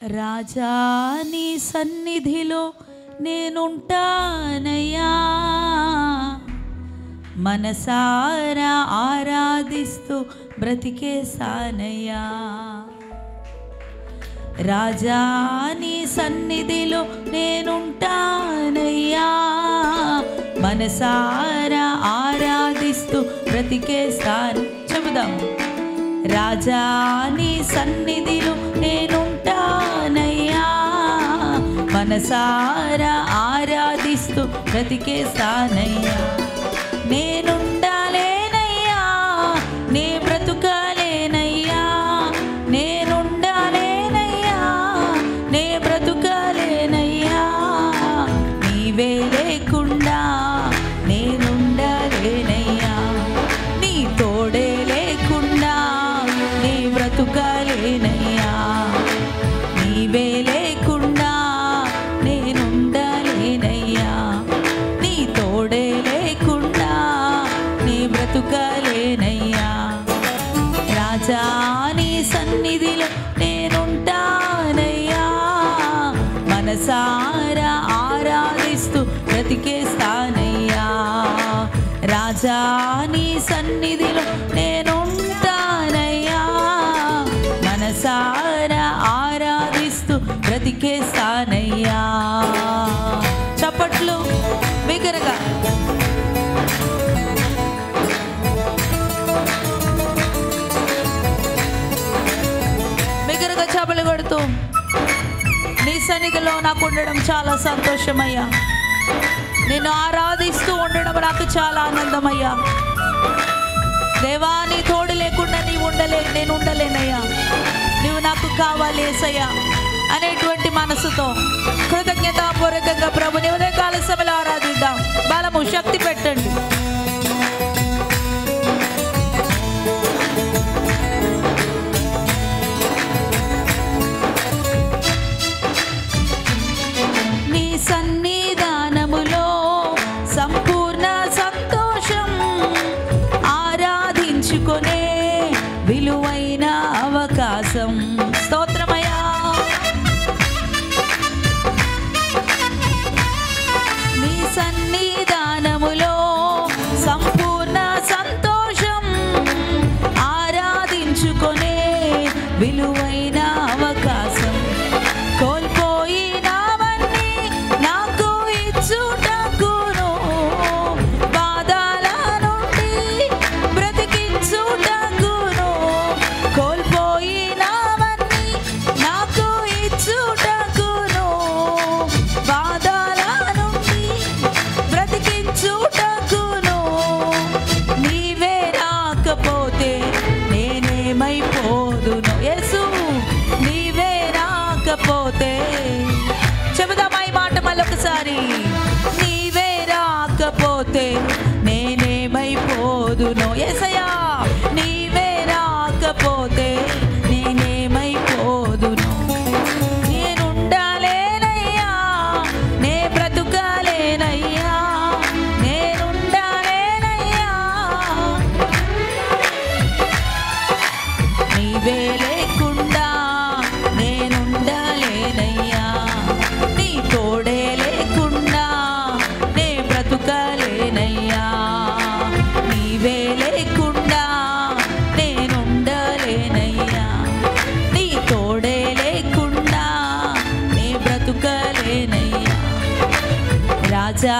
రాజా నీ సన్నిధిలో నేనుంటానయ్యా, మనసారా ఆరాధిస్తూ బ్రతికేసానయ్యా. రాజా నీ సన్నిధిలో నేనుంటానయ్యా, మనసారా ఆరాధిస్తూ బ్రతికేస్తాను. చెబుదాం. రాజా నీ సన్నిధిలో నేనుంటానయ్యా, మనసారా ఆరాధిస్తూ బ్రతికేస్తానయ్యా. నేనుండాలేనయ్యా, నే బ్రతుకాలేనయ్యా, నేనుండాలేనయ్యా, నే బ్రతుకాలేనయ్యా. నీవే లేకుండా నేనుండాలేనయ్యా, నీ తోడే లేకుండా నే బ్రతుకాలేనయ్యా. నీవే లేకుండా నేనుండాలేనయ్యా, నీ తోడే లేకుండా నీ బ్రతుకాలేనయ్యా. రాజా నీ సన్నిధిలో నేనుంటానయ్యా, మనసారా ఆరాధిస్తూ బ్రతికేస్తానయ్యా. రాజా నీ సన్నిధిలో నేనుంటానయ్యా, మనసారా ఆరాధిస్తూ బ్రతికేస్తానయ్యా. చప్పట్లు బిగ్గరగా. బిగ్గరగా చప్పలు కొడుతూ, నీ సన్నిధిలో నాకు ఉండడం చాలా సంతోషమయ్యా, నేను ఆరాధిస్తూ ఉండడం నాకు చాలా ఆనందమయ్యా. దేవా, నీ తోడు లేకుండా నేను ఉండలేనయ్యా, నువ్వు నాకు కావాలి యేసయ్యా అనేటువంటి మనసుతో కృతజ్ఞతాపూర్వకంగా ప్రభుని ఉదయకాల సభలో ఆరాధిద్దాం. బలము శక్తి పెట్టండి. నీ సన్నిధానములో సంపూర్ణ సంతోషం, ఆరాధించుకొనే విలువైన అవకాశం. స్తోత్రమయ్యా. నీ సన్నిధానములో సంపూర్ణ సంతోషం, ఆరాధించుకొనే విలువైన అవకాశం. కోల్పోయినవన్నీ నాకు ఇచ్చుటకును, బాధల నుండి బ్రతికించుటకును. కోల్పోయినవన్నీ నాకు ఇచ్చుటకును, బాధల నుండి బ్రతికించుటకును. నీవే రాకపోతే నేనేమైపోదును యేసు, నీవే రాకపోతే. చెబుదామా ఈ మాట మళ్ళొకసారి. నీవే రాకపోతే నేనేమైపోదును యేసయ్యా, నీవే రాకపోతే నేనేమైపోదును. నేనుండాలేనయ్యా, నే బ్రతుకాలేనయ్యా, నేనుండాలేనయ్యా. నీవే లేకుండా నేనుండాలేనయ్యా, నీ తోడే లేకుండా నే బ్రతుకాలేనయ్యా. నీవే లేకుండా నేనుండాలేనయ్యా, నీ తోడే లేకుండా నే బ్రతుకాలేనయ్యా. రాజా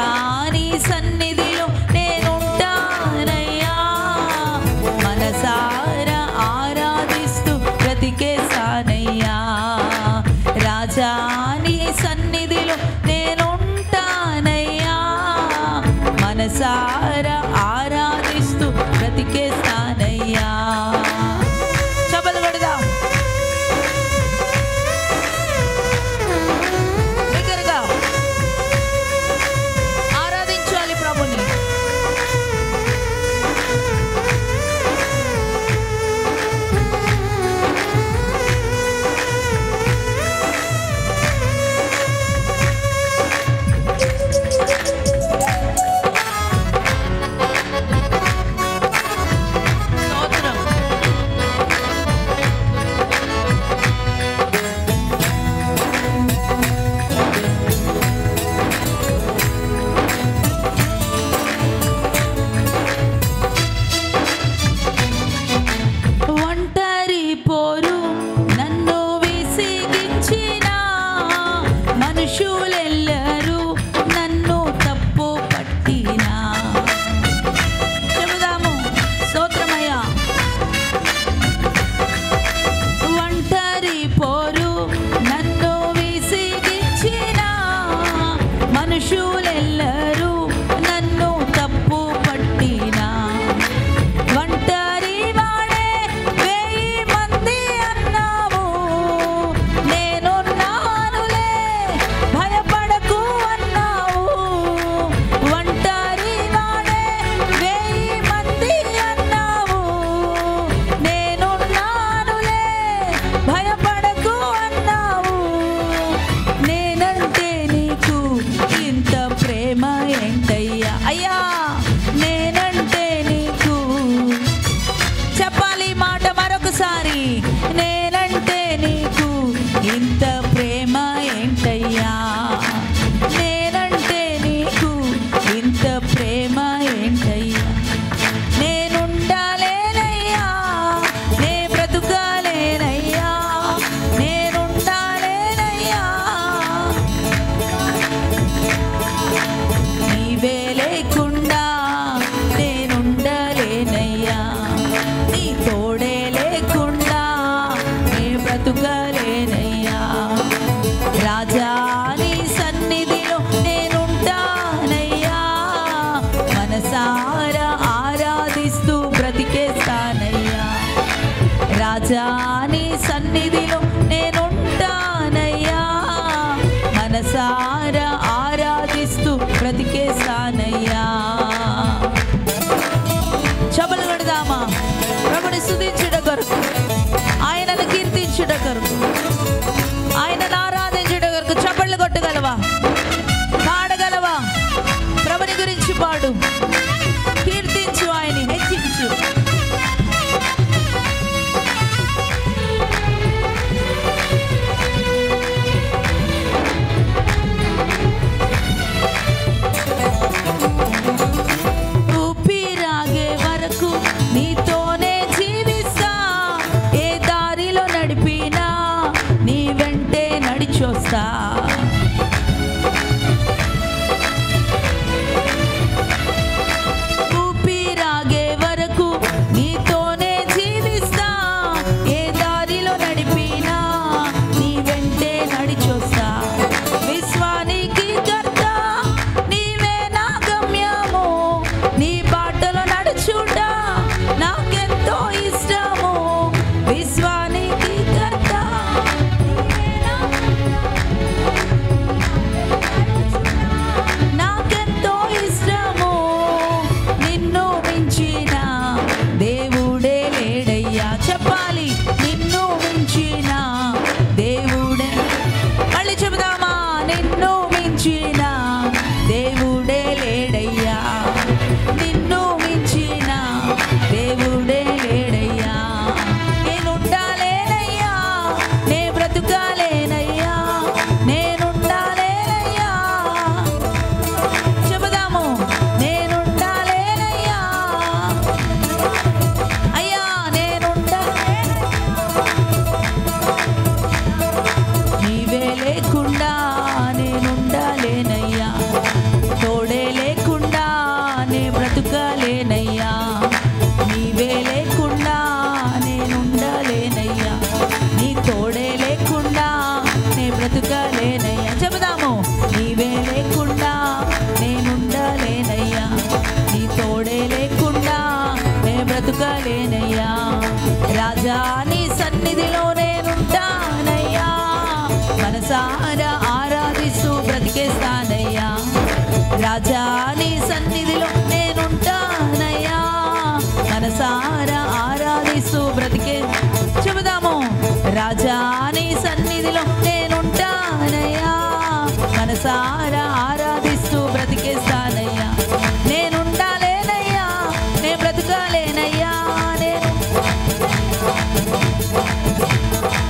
నీ సన్నిధిలో నేనుంటానయ్యా, మనసారా ఆరాధిస్తూ బ్రతికేసానయ్యా. రాజా నీ సన్నిధిలో నేనుంటానయ్యా, మనసారా ఆరాధిస్తూ బ్రతికేస్తానయ్యా. చప్పలు కొడదాం బిగ్గరగా. ఆరాధించాలి ప్రభుని. ఉండలేనయ్యా. రాజా నీ సన్నిధిలో నేనుంటానయ్యా, మనసారా ఆరాధిస్తూ బ్రతికేస్తానయ్యా. రాజా నీ సన్నిధిలో నేనుంటానయ్యా, మనసారా ఆరాధిస్తూ బ్రతికేస్తానయ్యా. చపలు కొడదామా? ప్రభుని స్తుతించుట కొరకు, ఆయనను కీర్తించుట కొరకు, ఆయనను ఆరాధించుట కొరకు చపళ్ళు కొట్టగలవా? పాడగలవా? ప్రభుని గురించి పాడు, కీర్తించు, ఆయన్ని హెచ్చించు. ఊపిరాగే వరకు నీతోనే జీవిస్తా, ఏ దారిలో నడిపినా నీ వెంటే నడిచొస్తా. ఊపిరాగే వరకు నీతోనే జీవిస్తా, ఏ దారిలో నడిపినా నీ వెంటే నడిచొస్తా. విశ్వానికి కర్త నీవే నా గమ్యము, నీ బాటలో నడుచుట నాకెంతో ఇష్టము. విశ్వానికి కర్త నాకెంతో ఇష్టము, నిన్ను మించిన దేవుడే లేడయ్యా. చెప్పాలి, నిన్ను మించిన దేవుడే. మళ్ళీ చెబుదామా? నిన్ను మించిన దేవుడే లేడయ్యా, నిన్ను మించిన దేవుడే లేడయ్యా. నేనుండాలేనయ్యా, నే బ్రతుకాలేనయ్యా, నేనుండాలేనయ్యా. చెబుదాము, నేనుండాలేనయ్యా, అయ్యా నీవే లేకుండా నేనుండాలేనయ్యా, తోడే లేకుండా నే బ్రతుకాలేనయ్యా. నీవే లేకుండా నేనుండాలేనయ్యా, నీ తోడే లేకుండా నే బ్రతుకాలేనయ్యా. చెబుదాము, నీవే లేకుండా నేనుండాలేనయ్యా, నీ తోడే లేకుండా నే బ్రతుకాలేనయ్యా. రాజా నీ సన్నిధిలో నేనుంటానయ్యా, మనసారా ఆరాధిస్తూ బ్రతికేస్తానయ్యా. రాజా నీ సన్నిధిలో నేనుంటానయ్యా, మనసారా ఆరాధిస్తూ బ్రతికే. చెబుదాము, రాజా నీ సన్నిధిలో నేనుంటానయ్యా, మనసారా ఆరాధిస్తూ బ్రతికేస్తానయ్యా. నేనుండాలేనయ్యా, నే బ్రతుకాలేనయ్యా,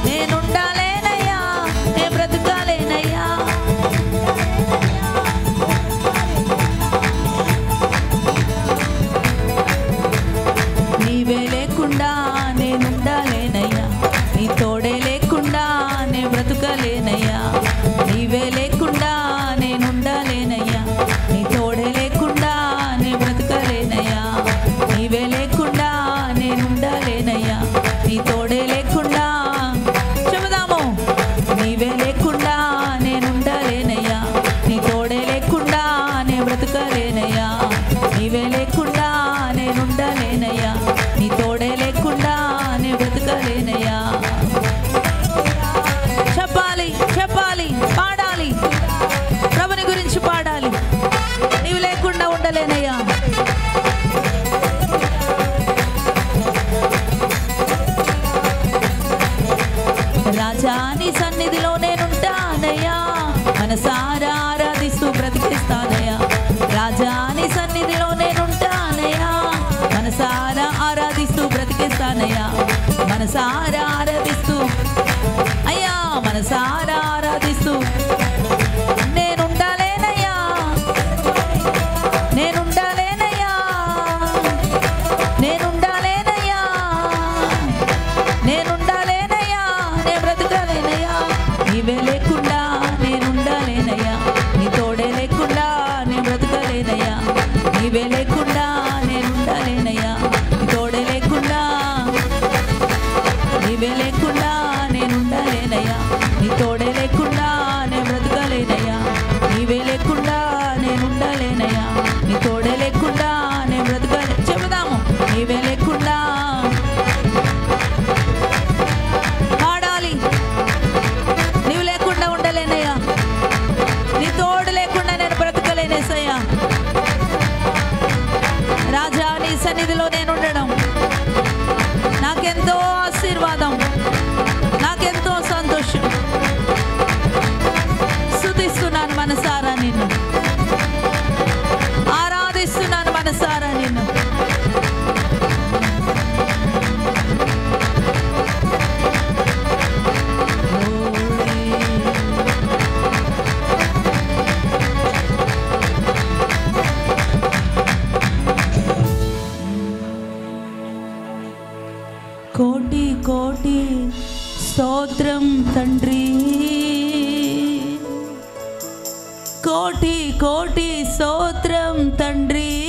నేనుండాలేనయ్యా, నే బ్రతుకాలేనయ్యా. నీవే లేకుండా నేనుండాలేనయ్యా, నీ తోడే లేకుండా నే బ్రతుకలేనయ్యా. నీవే లేకుండా నేనుండాలేనయ్యా, నీ తోడే లేకుండా నే బ్రతుకలేనయ్యా. నీవే లేకుండా నేనుండాలేనయ్యా, నీ తోడే లేకుండా. చెబుదాము, నీవే లేకుండా నేనుండాలేనయ్యా, నీ తోడే లేకుండా నే బ్రతుకలేనయ్యా. నీవే లేకుండా నేనుండాలేనయ్యా, నీ తోడే లేకుండా నే బ్రతుకలేనయ్యా. చెప్పాలి, చెప్పాలి, పాడాలి, ప్రభుని గురించి పాడాలి. నీవు లేకుండా ఉండలేనయ్యా. రాజా నీ సన్నిధిలో నేనుంటానయ్యా, మనసారా ఆరాధిస్తూ బ్రతికిస్తానయ్యా. రాజా నీ సన్నిధిలో నేనుంటానయ్యా, మనసారా ఆరాధిస్తూ బ్రతికిస్తానయ్యా. మనసారా ఆరాధిస్తూ అయ్యా, మనసారా ఆరాధిస్తూ నేనుండాలేనయ్యా, నేనుండాలేనయ్యా, నేనుండాలేనయ్యా, నేనుండాలేనయ్యా, నే బ్రతుకాలేనయ్యా. నీవే లేకుండా నేనుండాలేనయ్యా, నీ తోడే లేకుండా నే బ్రతుకలేనయ్యా. నీవే లేకుండా నేనుండాలేనయ్యా, నీ తోడే లేకుండా. నీవే లేకుండా నేనుండాలేనయ్యా, కోటి కోటి స్తోత్రం తండ్రి, కోటి కోటి స్తోత్రం తండ్రి.